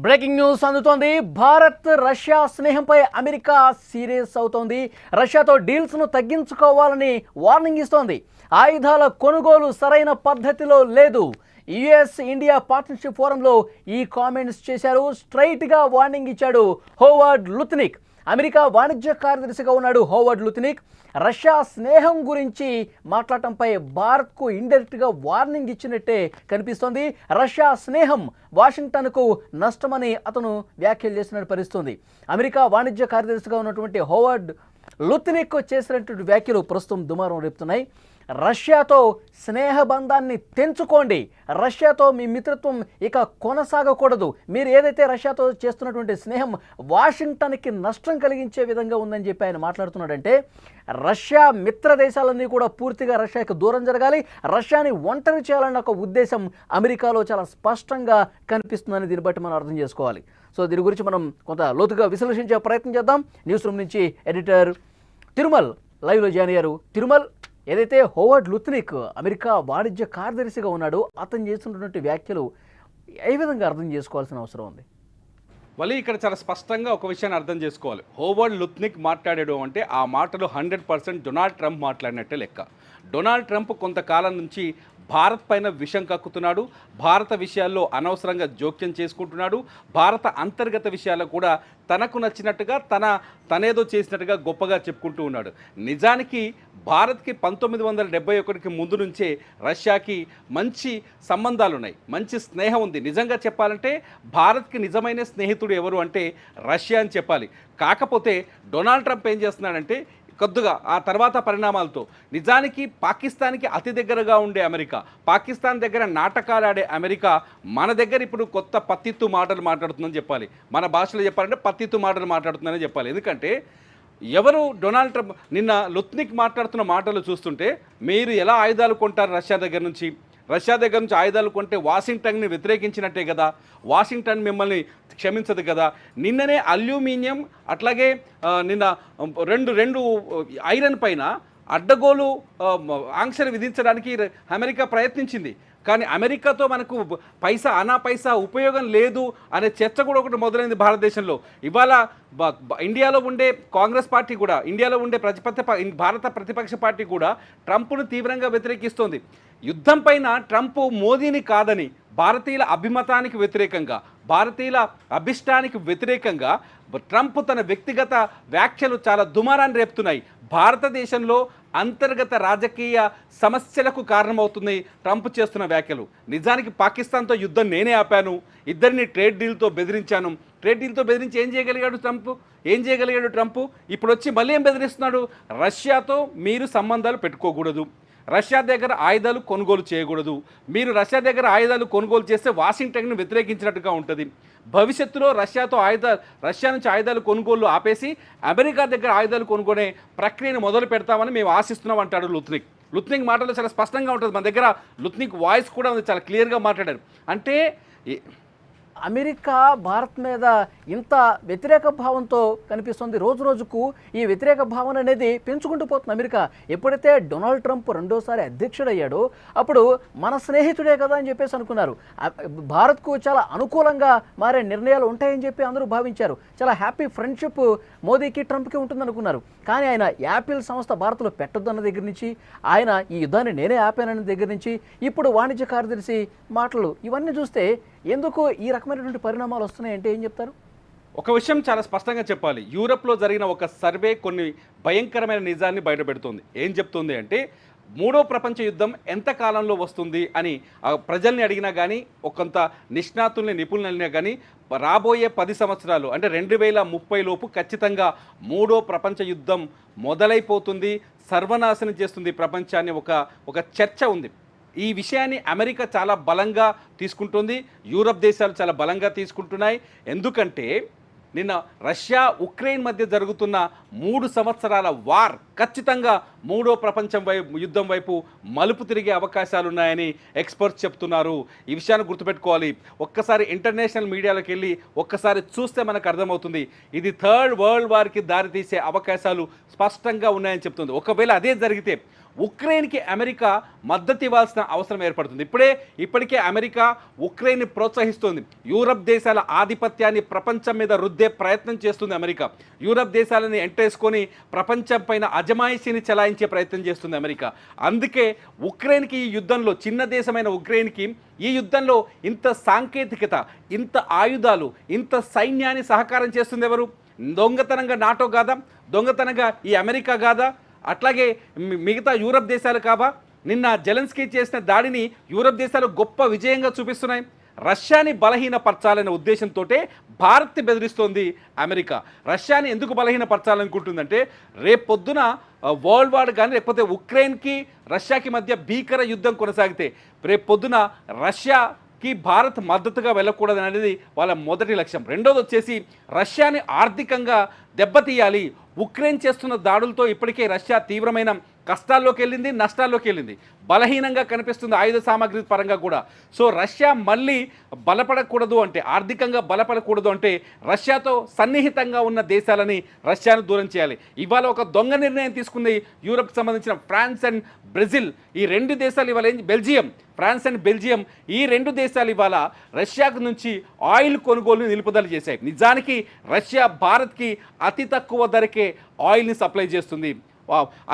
Breaking news అందుతోంది. Bharat Russia స్నేహంపై America serious అవుతోంది. రష్యాతో డీల్స్ను తగ్గించుకోవాలని వార్నింగ్ ఇస్తోంది. ఆయుధాల కొనుగోలు సరైన పద్ధతిలో లేదు. యుఎస్ ఇండియా పార్ట్నర్షిప్ ఫోరంలో ఈ కామెంట్స్ చేశారు. స్ట్రైట్గా వార్నింగ్ ఇచ్చాడు హోవర్డ్ లుత్నిక్. అమెరికా వాణిజ్య కార్యదర్శిగా ఉన్నాడు హోవర్డ్ లుత్నిక్. రష్యా స్నేహం గురించి మాట్లాడటంపై భారత్కు ఇండైరెక్ట్గా వార్నింగ్ ఇచ్చినట్టే కనిపిస్తోంది. రష్యా స్నేహం వాషింగ్టన్కు నష్టమని అతను వ్యాఖ్యలు చేసినట్టు పరిస్థితుంది. అమెరికా వాణిజ్య కార్యదర్శిగా ఉన్నటువంటి హోవర్డ్ లుత్నిక్ చేసినటువంటి వ్యాఖ్యలు ప్రస్తుతం దుమారం రేపుతున్నాయి. రష్యాతో స్నేహబంధాన్ని తెంచుకోండి, రష్యాతో మీ మిత్రత్వం ఇక కొనసాగకూడదు, మీరు ఏదైతే రష్యాతో చేస్తున్నటువంటి స్నేహం వాషింగ్టన్కి నష్టం కలిగించే విధంగా ఉందని చెప్పి ఆయన మాట్లాడుతున్నాడంటే రష్యా మిత్ర దేశాలన్నీ కూడా పూర్తిగా రష్యాకి దూరం జరగాలి, రష్యాని ఒంటరి చేయాలన్న ఒక ఉద్దేశం అమెరికాలో చాలా స్పష్టంగా కనిపిస్తుందని దీన్ని బట్టి మనం అర్థం చేసుకోవాలి. సో దీని గురించి మనం కొంత లోతుగా విశ్లేషించే ప్రయత్నం చేద్దాం. న్యూస్ రూమ్ నుంచి ఎడిటర్ తిరుమల్ లైవ్లో జాయిన్ అయ్యారు. తిరుమల్, ఏదైతే హోవర్డ్ లుత్నిక్ అమెరికా వాణిజ్య కార్యదర్శిగా ఉన్నాడో అతను చేస్తున్నటువంటి వ్యాఖ్యలు ఏ విధంగా అర్థం చేసుకోవాల్సిన అవసరం ఉంది? మళ్ళీ ఇక్కడ చాలా స్పష్టంగా ఒక విషయాన్ని అర్థం చేసుకోవాలి. హోవర్డ్ లుత్నిక్ మాట్లాడాడు అంటే ఆ మాటలు 100% డొనాల్డ్ ట్రంప్ మాట్లాడినట్టే లెక్క. డొనాల్డ్ ట్రంప్ కొంతకాలం నుంచి భారత్ పైన విషం కక్కుతున్నాడు, భారత విషయాల్లో అనవసరంగా జోక్యం చేసుకుంటున్నాడు, భారత అంతర్గత విషయాల్లో కూడా తనకు నచ్చినట్టుగా తనేదో చేసినట్టుగా గొప్పగా చెప్పుకుంటూ ఉన్నాడు. నిజానికి భారత్కి 1971కి ముందు నుంచే రష్యాకి మంచి సంబంధాలు ఉన్నాయి, మంచి స్నేహం ఉంది. నిజంగా చెప్పాలంటే భారత్కి నిజమైన స్నేహితుడు ఎవరు అంటే రష్యా అని చెప్పాలి. కాకపోతే డొనాల్డ్ ట్రంప్ ఏం చేస్తున్నాడంటే కొద్దిగా ఆ తర్వాత పరిణామాలతో నిజానికి పాకిస్తాన్కి అతి దగ్గరగా ఉండే అమెరికా, పాకిస్తాన్ దగ్గర నాటకాలు ఆడే అమెరికా మన దగ్గర ఇప్పుడు కొత్త పత్తిత్తు మాటలు మాట్లాడుతుందని చెప్పాలి. మన భాషలో చెప్పాలంటే పత్తిత్తు మాటలు మాట్లాడుతుందని చెప్పాలి. ఎందుకంటే ఎవరు డొనాల్డ్ ట్రంప్ నిన్న లుత్నిక్ మాట్లాడుతున్న మాటలు చూస్తుంటే మీరు ఎలా ఆయుధాలు కొంటారు రష్యా దగ్గర నుంచి, రష్యా దగ్గర నుంచి ఆయుధాలు కొంటే వాషింగ్టన్ని వ్యతిరేకించినట్టే కదా, వాషింగ్టన్ మిమ్మల్ని క్షమించదు కదా. నిన్ననే అల్యూమినియం అట్లాగే నిన్న రెండు ఐరన్ పైన అడ్డగోలు ఆంక్షలు విధించడానికి అమెరికా ప్రయత్నించింది. కానీ అమెరికాతో మనకు పైసా ఉపయోగం లేదు అనే చర్చ కూడా ఒకటి మొదలైంది భారతదేశంలో. ఇవాళ ఇండియాలో ఉండే కాంగ్రెస్ పార్టీ కూడా, ఇండియాలో ఉండే భారత ప్రతిపక్ష పార్టీ కూడా ట్రంప్ను తీవ్రంగా వ్యతిరేకిస్తోంది. యుద్ధం పైన ట్రంప్ మోదీని కాదని భారతీయుల అభిమతానికి వ్యతిరేకంగా, భారతీయుల అభిష్టానికి వ్యతిరేకంగా ట్రంప్ తన వ్యక్తిగత వ్యాఖ్యలు చాలా దుమారాన్ని రేపుతున్నాయి. భారతదేశంలో అంతర్గత రాజకీయ సమస్యలకు కారణమవుతుంది ట్రంప్ చేస్తున్న వ్యాఖ్యలు. నిజానికి పాకిస్తాన్తో యుద్ధం నేనే ఆపాను, ఇద్దరిని ట్రేడ్ డీల్తో బెదిరించాను. ట్రేడ్ డీల్తో బెదిరించి ఏం చేయగలిగాడు ట్రంప్? ఇప్పుడు వచ్చి మళ్ళీ ఏం బెదిరిస్తున్నాడు? రష్యాతో మీరు సంబంధాలు పెట్టుకోకూడదు, రష్యా దగ్గర ఆయుధాలు కొనుగోలు చేయకూడదు, మీరు రష్యా దగ్గర ఆయుధాలు కొనుగోలు చేస్తే వాషింగ్టన్ను వ్యతిరేకించినట్టుగా ఉంటుంది. భవిష్యత్తులో రష్యా నుంచి ఆయుధాలు కొనుగోలు ఆపేసి అమెరికా దగ్గర ఆయుధాలు కొనుగోనే ప్రక్రియను మొదలు పెడతామని మేము ఆశిస్తున్నాం అంటాడు లుత్నిక్ మాటలు చాలా స్పష్టంగా ఉంటుంది. మన దగ్గర లుత్నిక్ వాయిస్ కూడా ఉంది, చాలా క్లియర్గా మాట్లాడారు. అంటే అమెరికా భారత్ మీద ఇంత వ్యతిరేక భావంతో కనిపిస్తుంది. రోజు రోజుకు ఈ వ్యతిరేక భావన అనేది పెంచుకుంటూ పోతుంది అమెరికా. ఎప్పుడైతే డొనాల్డ్ ట్రంప్ రెండోసారి అధ్యక్షుడయ్యాడో అప్పుడు మన స్నేహితుడే కదా అని చెప్పేసి అనుకున్నారు. భారత్కు చాలా అనుకూలంగా మారే నిర్ణయాలు ఉంటాయని చెప్పి అందరూ భావించారు. చాలా హ్యాపీ ఫ్రెండ్షిప్ మోదీకి ట్రంప్కి ఉంటుందనుకున్నారు. కానీ ఆయన యాపిల్ సంస్థ భారత్లో పెట్టొద్దన్న దగ్గర నుంచి, ఆయన ఈ యుద్ధాన్ని నేనే ఆపానన్న దగ్గర నుంచి, ఇప్పుడు వాణిజ్య కార్యదర్శి మాటలు, ఇవన్నీ చూస్తే ఎందుకు ఈ రకమైనటువంటి పరిణామాలు వస్తున్నాయంటే ఏం చెప్తారు? ఒక విషయం చాలా స్పష్టంగా చెప్పాలి. యూరప్లో జరిగిన ఒక సర్వే కొన్ని భయంకరమైన నిజాన్ని బయటపెడుతుంది. ఏం చెప్తుంది అంటే మూడో ప్రపంచ యుద్ధం ఎంత కాలంలో వస్తుంది అని ప్రజల్ని అడిగినా కానీ, కొంత నిపుణుల్ని అడిగినా కానీ రాబోయే 10 సంవత్సరాలు అంటే 2030 లోపు ఖచ్చితంగా మూడో ప్రపంచ యుద్ధం మొదలైపోతుంది, సర్వనాశనం చేస్తుంది ప్రపంచాన్ని ఒక చర్చ ఉంది. ఈ విషయాన్ని అమెరికా చాలా బలంగా తీసుకుంటుంది, యూరప్ దేశాలు చాలా బలంగా తీసుకుంటున్నాయి. ఎందుకంటే నిన్న రష్యా ఉక్రెయిన్ మధ్య జరుగుతున్న 3 సంవత్సరాల వార్ ఖచ్చితంగా మూడో ప్రపంచం యుద్ధం వైపు మలుపు తిరిగే అవకాశాలు ఉన్నాయని ఎక్స్పర్ట్స్ చెప్తున్నారు. ఈ విషయాన్ని గుర్తుపెట్టుకోవాలి. ఒక్కసారి ఇంటర్నేషనల్ మీడియాలోకి వెళ్ళి ఒక్కసారి చూస్తే మనకు అర్థమవుతుంది. ఇది థర్డ్ వరల్డ్ వార్కి దారితీసే అవకాశాలు స్పష్టంగా ఉన్నాయని చెప్తుంది. ఒకవేళ అదే జరిగితే ఉక్రెయిన్కి అమెరికా మద్దతు ఇవ్వాల్సిన అవసరం ఏర్పడుతుంది. ఇప్పటికే అమెరికా ఉక్రెయిన్ని ప్రోత్సహిస్తుంది. యూరప్ దేశాల ఆధిపత్యాన్ని ప్రపంచం మీద రుద్దే ప్రయత్నం చేస్తుంది అమెరికా. యూరప్ దేశాలని ఎంటేసుకొని ప్రపంచం పైన అజమాయిషీని చెలాయించే ప్రయత్నం చేస్తుంది అమెరికా. అందుకే ఉక్రెయిన్కి ఈ యుద్ధంలో, చిన్న దేశమైన ఉక్రెయిన్కి ఈ యుద్ధంలో ఇంత సాంకేతికత, ఇంత ఆయుధాలు, ఇంత సైన్యాన్ని సహకారం చేస్తుంది ఎవరు? దొంగతనంగా నాటో కాదా? దొంగతనంగా ఈ అమెరికా కాదా? అట్లాగే మిగతా యూరప్ దేశాలు కావా? నిన్న జెలెన్స్కీ చేసిన దాడిని యూరప్ దేశాలు గొప్ప విజయంగా చూపిస్తున్నాయి. రష్యాని బలహీనపరచాలనే ఉద్దేశంతో భారత్ని బెదిరిస్తోంది అమెరికా. రష్యాని ఎందుకు బలహీనపరచాలనుకుంటుందంటే, రేపొద్దున వరల్డ్ వార్ కానీ లేకపోతే ఉక్రెయిన్కి రష్యాకి మధ్య భీకర యుద్ధం కొనసాగితే రేపొద్దున రష్యాకి భారత్ మద్దతుగా వెళ్ళకూడదు అనేది వాళ్ళ మొదటి లక్ష్యం. రెండోది వచ్చేసి రష్యాని ఆర్థికంగా దెబ్బతీయాలి. ఉక్రెయిన్ చేస్తున్న దాడులతో ఇప్పటికే రష్యా తీవ్రమైన కష్టాల్లోకి వెళ్ళింది, నష్టాల్లోకి వెళ్ళింది, బలహీనంగా కనిపిస్తుంది ఆయుధ సామాగ్రి పరంగా కూడా. సో రష్యా మళ్ళీ బలపడకూడదు అంటే, ఆర్థికంగా బలపడకూడదు అంటే రష్యాతో సన్నిహితంగా ఉన్న దేశాలని రష్యాను దూరం చేయాలి. ఇవాళ ఒక దొంగ నిర్ణయం తీసుకుంది యూరప్కి సంబంధించిన ఫ్రాన్స్ అండ్ బ్రెజిల్. ఈ రెండు దేశాలు ఇవాళ బెల్జియం, ఫ్రాన్స్ అండ్ బెల్జియం, ఈ రెండు దేశాలు ఇవాళ రష్యాకు నుంచి ఆయిల్ కొనుగోలుని నిలుపుదల చేశాయి. నిజానికి రష్యా భారత్కి అతి తక్కువ ధరకే ఆయిల్ని సప్లై చేస్తుంది.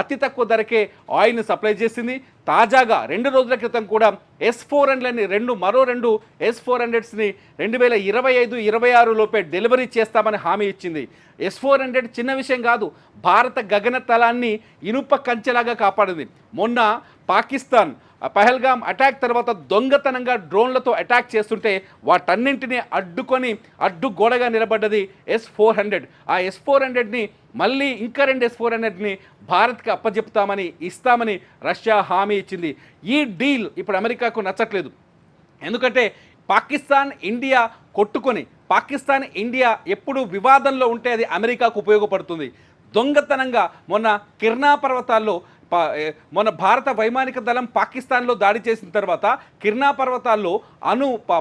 అతి తక్కువ ధరకే ఆయిల్ని సప్లై చేసింది. తాజాగా 2 రోజుల క్రితం కూడా S-400లని మరో రెండు S-400స్ని 2025-26 లోపే డెలివరీ చేస్తామని హామీ ఇచ్చింది. S-400 చిన్న విషయం కాదు. భారత గగన తలాన్ని ఇనుప కంచెలాగా కాపాడింది. మొన్న పాకిస్తాన్ పహల్గామ్ అటాక్ తర్వాత దొంగతనంగా డ్రోన్లతో అటాక్ చేస్తుంటే వాటన్నింటినీ అడ్డుగోడగా నిలబడ్డది S-400. ఆ S-400ని మళ్ళీ ఇంకా 2 S-400ని భారత్కి ఇస్తామని రష్యా హామీ ఇచ్చింది. ఈ డీల్ ఇప్పుడు అమెరికాకు నచ్చట్లేదు. ఎందుకంటే పాకిస్తాన్ ఇండియా కొట్టుకొని, పాకిస్తాన్ ఇండియా ఎప్పుడు వివాదంలో ఉంటే అది అమెరికాకు ఉపయోగపడుతుంది. దొంగతనంగా మొన్న కిర్నా పర్వతాల్లో మొన్న భారత వైమానిక దళం పాకిస్తాన్లో దాడి చేసిన తర్వాత కిర్నా పర్వతాల్లో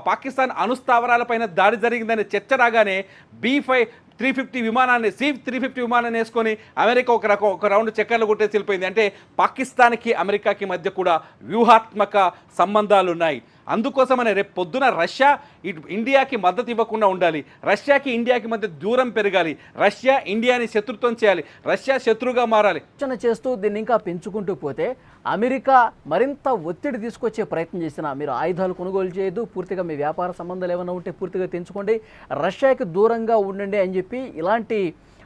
పాకిస్తాన్ అణుస్థావరాలపైన దాడి జరిగిందనే చర్చ రాగానే B-350 విమానాన్ని, C-350 విమానాన్ని వేసుకొని అమెరికా ఒక రౌండ్ చక్కర్లు కొట్టేసి వెళ్ళిపోయింది. అంటే పాకిస్తాన్కి అమెరికాకి మధ్య కూడా వ్యూహాత్మక సంబంధాలు ఉన్నాయి. అందుకోసమనే రేపు పొద్దున రష్యా ఇండియాకి మద్దతు ఇవ్వకుండా ఉండాలి. రష్యాకి ఇండియాకి మధ్య దూరం పెరగాలి. రష్యా ఇండియాని శత్రుత్వం చేయాలి. రష్యా శత్రువుగా మారాలి. చేస్తూ దీన్ని ఇంకా పెంచుకుంటూ పోతే అమెరికా మరింత ఒత్తిడి తీసుకొచ్చే ప్రయత్నం చేసినా, మీరు ఆయుధాలు కొనుగోలు చేయొద్దు, పూర్తిగా మీ వ్యాపార సంబంధాలు ఏమైనా ఉంటే పూర్తిగా తెంచుకోండి, రష్యాకి దూరంగా ఉండండి అని చెప్పి ఇలాంటి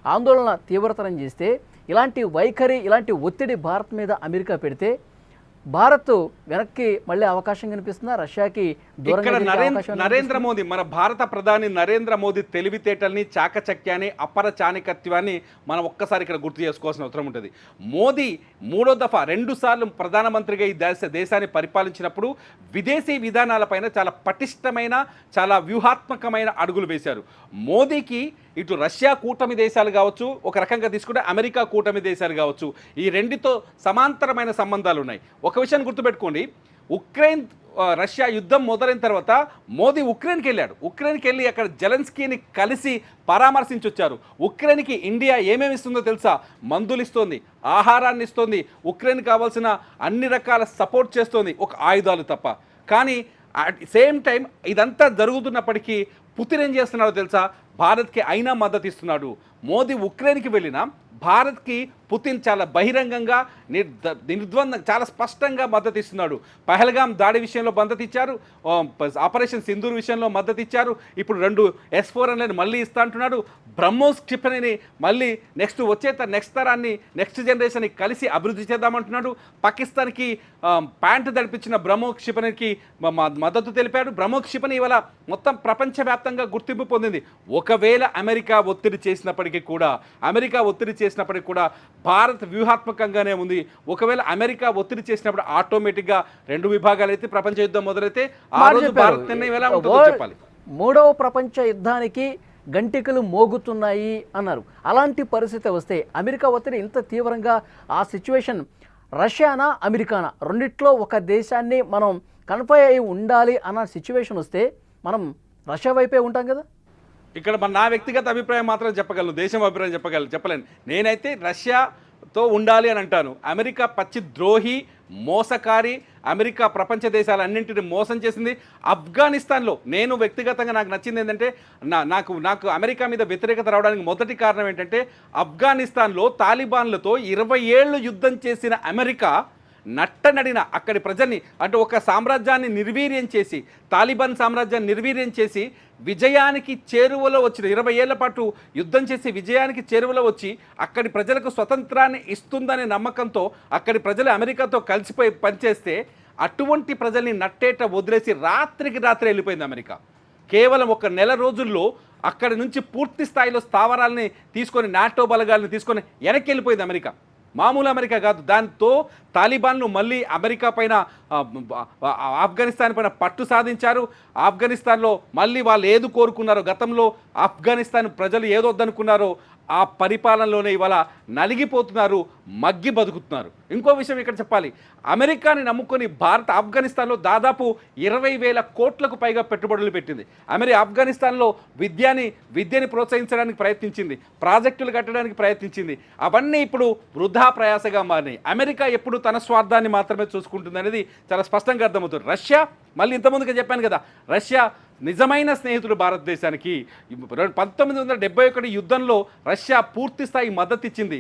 ఆందోళన తీవ్రతరం చేస్తే, ఇలాంటి వైఖరి, ఇలాంటి ఒత్తిడి భారత్ మీద అమెరికా పెడితే భారత్ వెనక్కి మళ్ళీ అవకాశం కనిపిస్తుందా? రష్యాకి ఇక్కడ నరేంద్ర మోదీ, మన భారత ప్రధాని నరేంద్ర మోదీ తెలివితేటల్ని, చాకచక్యాన్ని, అపర చాణికత్వాన్ని మనం ఒక్కసారి ఇక్కడ గుర్తు చేసుకోవాల్సిన అవసరం ఉంటుంది. మోదీ 3వ దఫా 2 సార్లు ప్రధానమంత్రిగా ఈ దేశాన్ని పరిపాలించినప్పుడు విదేశీ విధానాలపైన చాలా పటిష్టమైన, చాలా వ్యూహాత్మకమైన అడుగులు వేశారు. మోదీకి ఇటు రష్యా కూటమి దేశాలు కావచ్చు, ఒక రకంగా తీసుకుంటే అమెరికా కూటమి దేశాలు కావచ్చు, ఈ రెండితో సమాంతరమైన సంబంధాలు ఉన్నాయి. ఒక విషయాన్ని గుర్తుపెట్టుకోండి, ఉక్రెయిన్ రష్యా యుద్ధం మొదలైన తర్వాత మోదీ ఉక్రెయిన్కి వెళ్ళాడు. ఉక్రెయిన్కి వెళ్ళి అక్కడ జెలెన్స్కీని కలిసి పరామర్శించి వచ్చారు. ఉక్రెయిన్కి ఇండియా ఏమేమి ఇస్తుందో తెలుసా? మందులు ఇస్తోంది, ఆహారాన్ని ఇస్తోంది, ఉక్రెయిన్ కావాల్సిన అన్ని రకాల సపోర్ట్ చేస్తోంది, ఒక ఆయుధాలు తప్ప. కానీ అట్ సేమ్ టైం ఇదంతా జరుగుతున్నప్పటికీ పుతిన్ ఏం చేస్తున్నాడో తెలుసా? భారత్కి అయినా మద్దతు ఇస్తున్నాడు. మోదీ ఉక్రెయిన్కి వెళ్ళినా భారత్కి పుతిన్ చాలా బహిరంగంగా నిర్ద్వంద్వ చాలా స్పష్టంగా మద్దతు ఇస్తున్నాడు. పహల్గామ్ దాడి విషయంలో మద్దతు ఇచ్చారు, ఆపరేషన్ సింధూర్ విషయంలో మద్దతు ఇచ్చారు, ఇప్పుడు 2 S-400ని మళ్ళీ ఇస్తా అంటున్నాడు. బ్రహ్మోస్ క్షిపణిని మళ్ళీ నెక్స్ట్ తరాన్ని, నెక్స్ట్ జనరేషన్ని కలిసి అభివృద్ధి చేద్దామంటున్నాడు. పాకిస్తాన్కి ప్యాంటు దడిపించిన బ్రహ్మోస్ క్షిపణికి మద్దతు తెలిపాడు. బ్రహ్మోస్ క్షిపణి ఇవాళ మొత్తం ప్రపంచవ్యాప్తంగా గుర్తింపు పొందింది. ఒకవేళ అమెరికా ఒత్తిడి చేసినప్పటికీ కూడా భారత్ వ్యూహాత్మకంగానే ఉంది. ఒకవేళ అమెరికా ఒత్తిడి చేసినప్పుడు ఆటోమేటిక్గా 2 విభాగాలు అయితే ప్రపంచ యుద్ధం మొదలైతే ఆ రోజు భారత్ నిర్ణయం ఎలా ఉంటుందో చెప్పాలి. 3వ ప్రపంచ యుద్ధానికి గంటికలు మోగుతున్నాయి అన్నారు. అలాంటి పరిస్థితి వస్తే అమెరికా ఒత్తిడి ఇంత తీవ్రంగా, ఆ సిచ్యువేషన్ రష్యానా అమెరికానా రెండిట్లో ఒక దేశాన్ని మనం కన్ఫై అయి ఉండాలి అన్న సిచ్యువేషన్ వస్తే మనం రష్యా వైపే ఉంటాం కదా. ఇక్కడ నా వ్యక్తిగత అభిప్రాయం మాత్రం చెప్పగలను, దేశం అభిప్రాయం చెప్పలేను. నేనైతే రష్యా తో ఉండాలి అని అంటాను. అమెరికా పచ్చి ద్రోహి, మోసకారి, అమెరికా ప్రపంచ దేశాలన్నింటినీ మోసం చేసింది. ఆఫ్ఘనిస్తాన్లో నేను వ్యక్తిగతంగా నాకు నచ్చింది ఏంటంటే నాకు అమెరికా మీద వ్యతిరేకత రావడానికి మొదటి కారణం ఏంటంటే ఆఫ్ఘనిస్తాన్లో తాలిబాన్లతో 20 ఏళ్ళు యుద్ధం చేసిన అమెరికా నట్టనడిన అక్కడి ప్రజల్ని అంటే ఒక సామ్రాజ్యాన్ని నిర్వీర్యం చేసి తాలిబాన్ సామ్రాజ్యాన్ని నిర్వీర్యం చేసి విజయానికి చేరువలో వచ్చిన 20 ఏళ్ల పాటు యుద్ధం చేసి విజయానికి చేరువలో వచ్చి అక్కడి ప్రజలకు స్వతంత్రాన్ని ఇస్తుందనే నమ్మకంతో అక్కడి ప్రజలు అమెరికాతో కలిసిపోయి పనిచేస్తే అటువంటి ప్రజల్ని నట్టేట వదిలేసి రాత్రికి రాత్రి వెళ్ళిపోయింది అమెరికా. కేవలం ఒక నెల రోజుల్లో అక్కడి నుంచి పూర్తి స్థాయిలో స్థావరాలని తీసుకొని నాటో బలగాలను తీసుకొని వెనక్కి వెళ్ళిపోయింది అమెరికా. మామూలు అమెరికా కాదు. దాంతో తాలిబాన్లు మళ్ళీ అమెరికా పైన ఆఫ్ఘనిస్తాన్ పైన పట్టు సాధించారు. ఆఫ్ఘనిస్తాన్లో మళ్ళీ వాళ్ళు ఏది కోరుకున్నారో గతంలో ఆఫ్ఘనిస్తాన్ ప్రజలు ఏదొద్దనుకున్నారో ఆ పరిపాలనలోనే ఇవాళ నలిగిపోతున్నారు, మగ్గి బతుకుతున్నారు. ఇంకో విషయం ఇక్కడ చెప్పాలి, అమెరికాని నమ్ముకొని భారత్ ఆఫ్ఘనిస్తాన్లో దాదాపు 20,000 కోట్లకు పైగా పెట్టుబడులు పెట్టింది. ఆఫ్ఘనిస్తాన్లో విద్యని ప్రోత్సహించడానికి ప్రయత్నించింది, ప్రాజెక్టులు కట్టడానికి ప్రయత్నించింది. అవన్నీ ఇప్పుడు వృధా ప్రయాసగా మారినాయి. అమెరికా ఎప్పుడు తన స్వార్థాన్ని మాత్రమే చూసుకుంటుంది అనేది చాలా స్పష్టంగా అర్థమవుతుంది. రష్యా మళ్ళీ ఇంతకుముందుగా చెప్పాను కదా, రష్యా నిజమైన స్నేహితుడు భారతదేశానికి. 1971 యుద్ధంలో రష్యా పూర్తి స్థాయి మద్దతు ఇచ్చింది,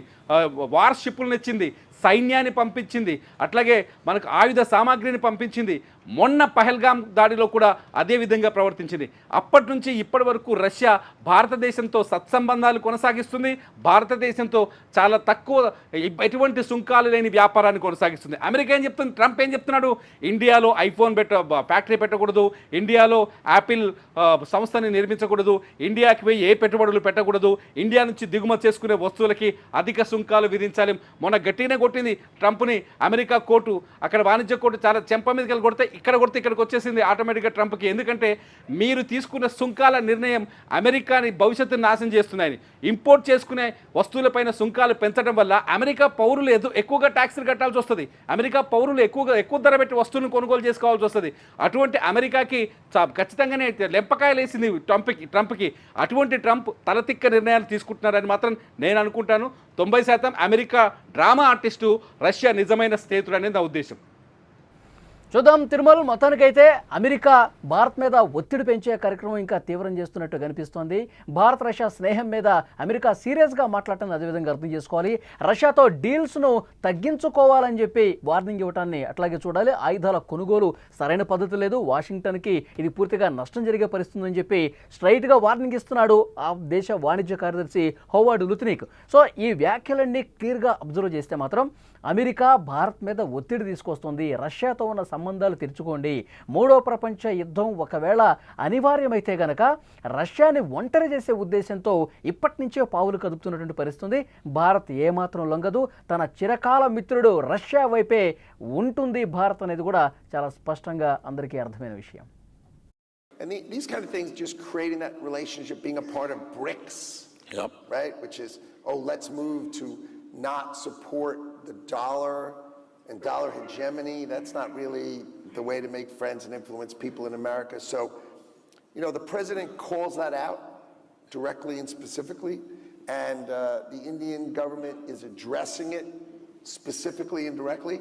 వార్ షిప్పులను ఇచ్చింది, సైన్యాన్ని పంపించింది, అట్లాగే మనకు ఆయుధ సామాగ్రిని పంపించింది. మొన్న పహల్గామ్ దాడిలో కూడా అదే విధంగా ప్రవర్తించింది. అప్పటి నుంచి ఇప్పటి వరకు రష్యా భారతదేశంతో సత్సంబంధాలు కొనసాగిస్తుంది. భారతదేశంతో చాలా తక్కువ ఎటువంటి సుంకాలు లేని వ్యాపారాన్ని కొనసాగిస్తుంది. అమెరికా ఏం చెప్తుంది, ట్రంప్ ఏం చెప్తున్నాడు, ఇండియాలో ఐఫోన్ ఫ్యాక్టరీ పెట్టకూడదు, ఇండియాలో యాపిల్ సంస్థని నిర్మించకూడదు, ఇండియాకి పోయి ఏ పెట్టుబడులు పెట్టకూడదు, ఇండియా నుంచి దిగుమతి చేసుకునే వస్తువులకి అధిక సుంకాలు విధించాలి. మొన్న గట్టినే కొట్టింది ట్రంప్ని అమెరికా కోర్టు. అక్కడ వాణిజ్య కోర్టు చాలా చెంప మీదకి వెళ్ళి కొడితే ఇక్కడికి వచ్చేసింది ఆటోమేటిక్గా ట్రంప్కి. ఎందుకంటే మీరు తీసుకున్న సుంకాల నిర్ణయం అమెరికాని భవిష్యత్తును నాశనం చేస్తున్నాయని. ఇంపోర్ట్ చేసుకునే వస్తువులపైన సుంకాలు పెంచడం వల్ల అమెరికా పౌరులు ఎక్కువగా ట్యాక్సులు కట్టాల్సి వస్తుంది. అమెరికా పౌరులు ఎక్కువ ధర పెట్టి వస్తువులను కొనుగోలు చేసుకోవాల్సి వస్తుంది. అటువంటి అమెరికాకి ఖచ్చితంగానే లెంపకాయలు వేసింది ట్రంప్కి. అటువంటి ట్రంప్ తలతిక్క నిర్ణయాలు తీసుకుంటున్నారని మాత్రం నేను అనుకుంటాను. 90% అమెరికా డ్రామా ఆర్టిస్టు, రష్యా నిజమైన స్నేహితుడు అనేది నా ఉద్దేశం. చూద్దాం. తిరుమల మొత్తానికైతే అమెరికా భారత్ మీద ఒత్తిడి పెంచే కార్యక్రమం ఇంకా తీవ్రం చేస్తున్నట్టు కనిపిస్తోంది. భారత్ రష్యా స్నేహం మీద అమెరికా సీరియస్గా మాట్లాడటం అదేవిధంగా అర్థం చేసుకోవాలి. రష్యాతో డీల్స్ను తగ్గించుకోవాలని చెప్పి వార్నింగ్ ఇవ్వటాన్ని అట్లాగే చూడాలి. ఆయుధాల కొనుగోలు సరైన పద్ధతి లేదు, వాషింగ్టన్కి ఇది పూర్తిగా నష్టం జరిగే పరిస్థితి అని చెప్పి స్ట్రైట్గా వార్నింగ్ ఇస్తున్నాడు ఆ దేశ వాణిజ్య కార్యదర్శి హోవార్డ్ లుత్నిక్. సో ఈ వ్యాఖ్యలన్నీ క్లియర్గా అబ్జర్వ్ చేస్తే మాత్రం అమెరికా భారత్ మీద ఒత్తిడి తీసుకొస్తుంది. రష్యాతో ఉన్న సంబంధాలు తెరుచుకోండి, మూడో ప్రపంచ యుద్ధం ఒకవేళ అనివార్యమైతే గనక రష్యాని ఒంటరి చేసే ఉద్దేశంతో ఇప్పటి నుంచే పావులు కదుపుతున్నటువంటి పరిస్థితి. భారత్ ఏమాత్రం లొంగదు, తన చిరకాల మిత్రుడు రష్యా వైపే ఉంటుంది భారత్ అనేది కూడా చాలా స్పష్టంగా అందరికీ అర్థమైన విషయం. And these kind of things just creating that relationship, being a part of BRICS, Yep. right? Which is, let's move to not support the dollar and dollar hegemony. That's not really the way to make friends and influence people in America. So, the president calls that out directly and specifically, and the Indian government is addressing it specifically and directly.